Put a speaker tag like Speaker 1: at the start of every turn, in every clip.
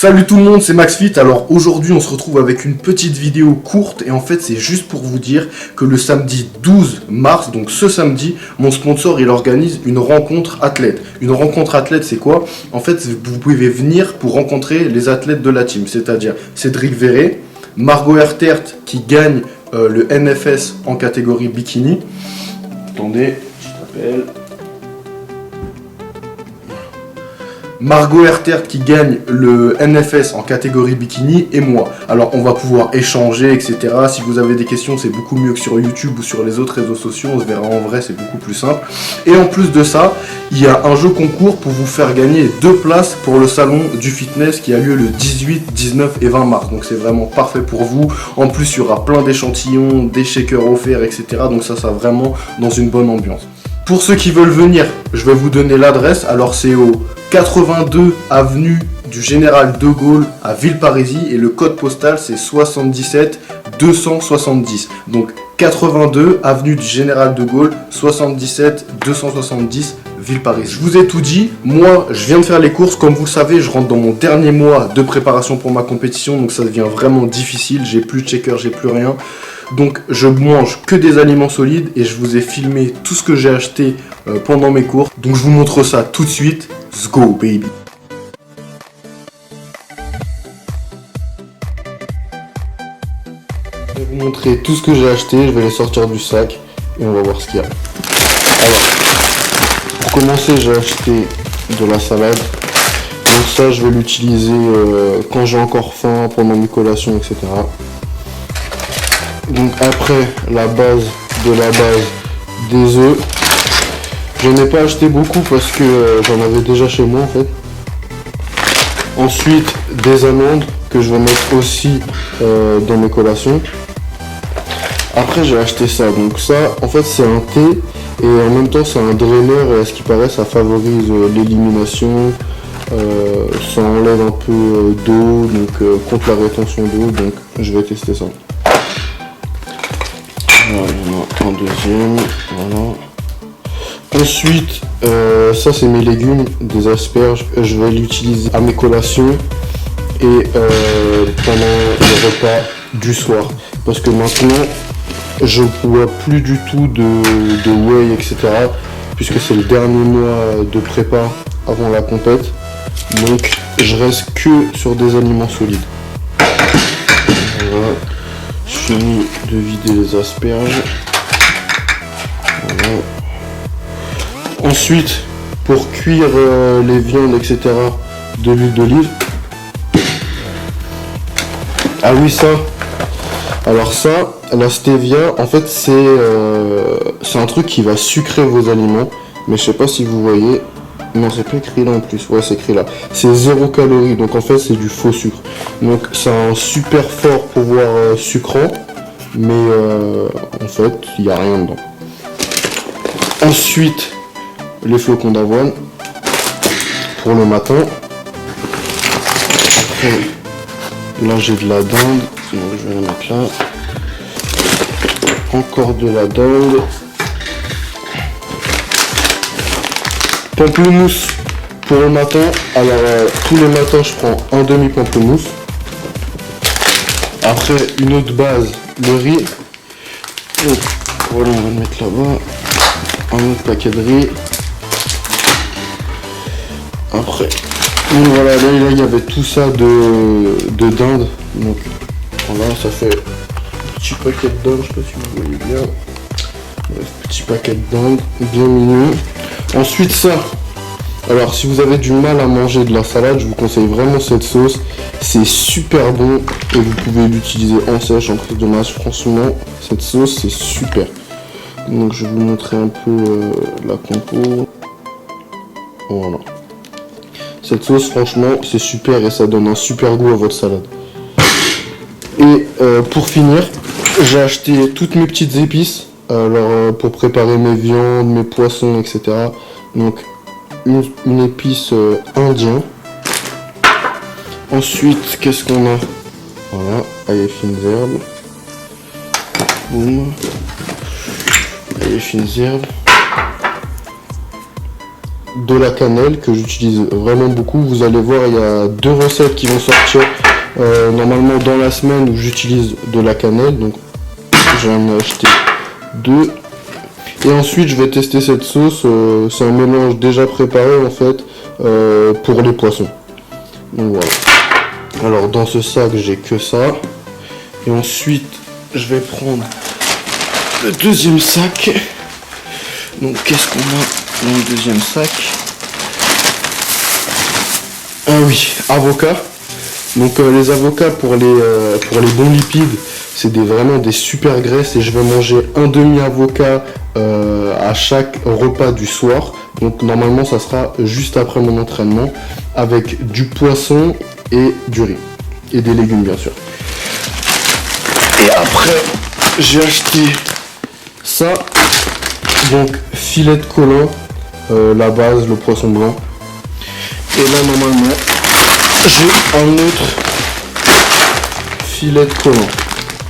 Speaker 1: Salut tout le monde, c'est MaxFit. Alors aujourd'hui on se retrouve avec une petite vidéo courte et en fait c'est juste pour vous dire que le samedi 12 mars, donc ce samedi, mon sponsor il organise une rencontre athlète. Une rencontre athlète c'est quoi? En fait vous pouvez venir pour rencontrer les athlètes de la team, c'est-à-dire Cédric Verret, Margot Hertert qui gagne le NFS en catégorie bikini. Attendez, je t'appelle. Margot Hertert qui gagne le NFS en catégorie bikini et moi. Alors on va pouvoir échanger, etc. Si vous avez des questions, c'est beaucoup mieux que sur YouTube ou sur les autres réseaux sociaux. On se verra en vrai, c'est beaucoup plus simple. Et en plus de ça, il y a un jeu concours pour vous faire gagner 2 places pour le salon du fitness qui a lieu le 18, 19 et 20 mars. Donc c'est vraiment parfait pour vous. En plus, il y aura plein d'échantillons, des shakers offerts, etc. Donc ça vraiment dans une bonne ambiance. Pour ceux qui veulent venir, je vais vous donner l'adresse. Alors c'est au 82 avenue du Général de Gaulle à Villeparisis et le code postal c'est 77 270. Donc 82 avenue du Général de Gaulle, 77 270 Villeparisis. Je vous ai tout dit, moi je viens de faire les courses, comme vous le savez, je rentre dans mon dernier mois de préparation pour ma compétition, donc ça devient vraiment difficile, j'ai plus de shaker, j'ai plus rien. Donc je mange que des aliments solides et je vous ai filmé tout ce que j'ai acheté pendant mes cours. Donc je vous montre ça tout de suite. Let's go baby. Je vais vous montrer tout ce que j'ai acheté, je vais les sortir du sac et on va voir ce qu'il y a. Alors, pour commencer j'ai acheté de la salade. Donc ça je vais l'utiliser quand j'ai encore faim, pendant mes collations, etc. Donc après la base de la base des œufs, je n'ai pas acheté beaucoup parce que j'en avais déjà chez moi en fait. Ensuite des amandes que je vais mettre aussi dans mes collations. Après j'ai acheté ça, donc ça en fait c'est un thé et en même temps c'est un draineur et à ce qui paraît ça favorise l'élimination, ça enlève un peu d'eau, donc contre la rétention d'eau, donc je vais tester ça. Voilà, il y en a un deuxième, voilà. Ensuite, ça c'est mes légumes, des asperges, je vais l'utiliser à mes collations et pendant le repas du soir. Parce que maintenant, je ne bois plus du tout de whey, etc. Puisque c'est le dernier mois de prépa avant la compète. Donc je reste que sur des aliments solides. Voilà. Je finis de vider les asperges. Voilà. Ensuite, pour cuire les viandes, etc., de l'huile d'olive. Ah oui, ça. Alors ça, la stevia, en fait, c'est un truc qui va sucrer vos aliments. Mais je sais pas si vous voyez. Non, c'est pas écrit là en plus. Ouais, c'est écrit là. C'est 0 calories. Donc en fait, c'est du faux sucre. Donc ça a un super fort pouvoir sucrant. Mais en fait, il n'y a rien dedans. Ensuite, les flocons d'avoine pour le matin. Après, là j'ai de la dinde. Donc je vais la mettre là. Encore de la dinde. Pamplemousse pour le matin. Alors tous les matins je prends un demi pamplemousse. Après une autre base, le riz. Donc, voilà, on va le mettre là-bas. Un autre paquet de riz. Après, donc voilà, là il y avait tout ça de dinde. Donc voilà, ça fait un petit paquet de dinde, je sais pas si vous voyez bien. Bref, petit paquet de dinde, bien mignon. Ensuite ça, alors si vous avez du mal à manger de la salade, je vous conseille vraiment cette sauce. C'est super bon et vous pouvez l'utiliser en sèche, en prise de masse. Franchement, cette sauce c'est super. Donc je vais vous montrer un peu la compo. Voilà. Cette sauce franchement c'est super et ça donne un super goût à votre salade. Et pour finir, j'ai acheté toutes mes petites épices. Alors pour préparer mes viandes, mes poissons, etc. Donc une épice indien. Ensuite, qu'est-ce qu'on a? Voilà, ail et fines herbes. Boum. Ail et fines herbes. de la cannelle que j'utilise vraiment beaucoup. Vous allez voir, il y a 2 recettes qui vont sortir normalement dans la semaine où j'utilise de la cannelle. Donc j'en ai acheté 2. Et ensuite je vais tester cette sauce. C'est un mélange déjà préparé en fait pour les poissons. Donc voilà. Alors dans ce sac j'ai que ça. Et ensuite je vais prendre le deuxième sac. Donc qu'est-ce qu'on a dans le deuxième sac? Ah oui, avocat. Donc les avocats pour les bons lipides, c'est vraiment des super graisses et je vais manger un demi-avocat à chaque repas du soir. Donc normalement ça sera juste après mon entraînement avec du poisson et du riz et des légumes bien sûr. Et après j'ai acheté ça, donc filet de colin, la base, le poisson blanc. Et là normalement j'ai un autre filet de colin.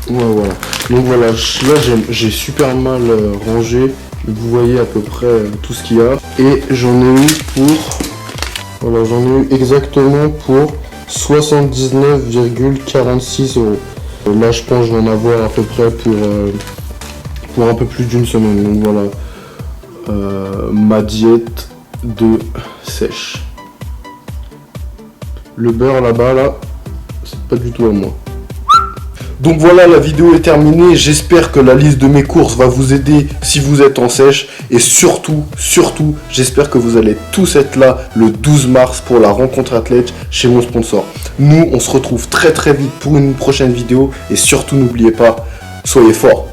Speaker 1: Ouais, voilà. Donc voilà, là j'ai super mal rangé. Vous voyez à peu près tout ce qu'il y a. Et j'en ai eu pour... Voilà, j'en ai eu exactement pour 79,46 €. Là je pense que je vais en avoir à peu près pour un peu plus d'une semaine. Donc voilà, ma diète de sèche. Le beurre là-bas, là, c'est pas du tout à moi. Donc voilà, la vidéo est terminée. J'espère que la liste de mes courses va vous aider si vous êtes en sèche. Et surtout, j'espère que vous allez tous être là le 12 mars pour la rencontre athlète chez mon sponsor. Nous, on se retrouve très vite pour une prochaine vidéo. Et surtout, n'oubliez pas, soyez forts.